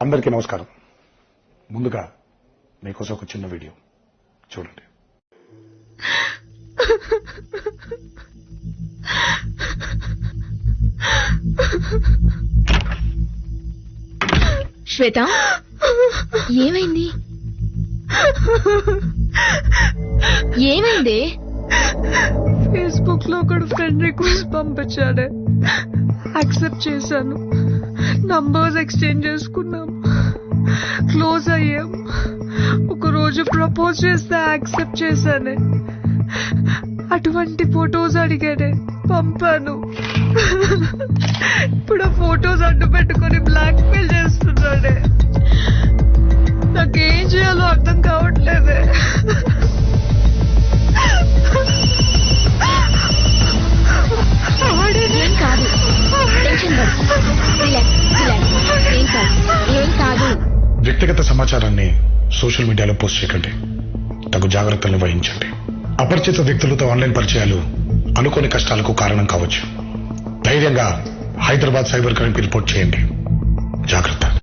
అందరికీ నమస్కారం. ముందుగా మీకోసం ఒక చిన్న వీడియో చూడండి. శ్వేత, ఏమైంది? ఏమైంది? ఫేస్బుక్ లో ఒకడు ఫ్రెండ్ రిక్వెస్ట్ పంపించాడే, యాక్సెప్ట్ చేశాను. నంబర్స్ ఎక్స్చేంజ్ చేసుకున్నాం, క్లోజ్ అయ్యాం. ఒక రోజు ప్రపోజ్ చేస్తే యాక్సెప్ట్ చేశానే. అటువంటి ఫొటోస్ అడిగాడే, పంపాను. ఇప్పుడు ఆ ఫొటోస్ అడ్డు పెట్టుకుని బ్లాక్ మెయిల్ చేస్తున్నాడే. నాకేం చేయాలో అర్థం కావట్లేదే. ఏం కాదు, టెన్షన్ పడకు. Relax, relax. ఏం కాదు, ఏం కాదు. వ్యక్తిగత సమాచారాన్ని సోషల్ మీడియాలో పోస్ట్ చేయకండి. తగు జాగ్రత్తలు వహించండి. అపరిచిత వ్యక్తులతో ఆన్లైన్ పరిచయాలు అనుకోని కష్టాలకు కారణం కావచ్చు. ధైర్యంగా హైదరాబాద్ సైబర్ క్రైమ్ కి రిపోర్ట్ చేయండి. జాగ్రత్త.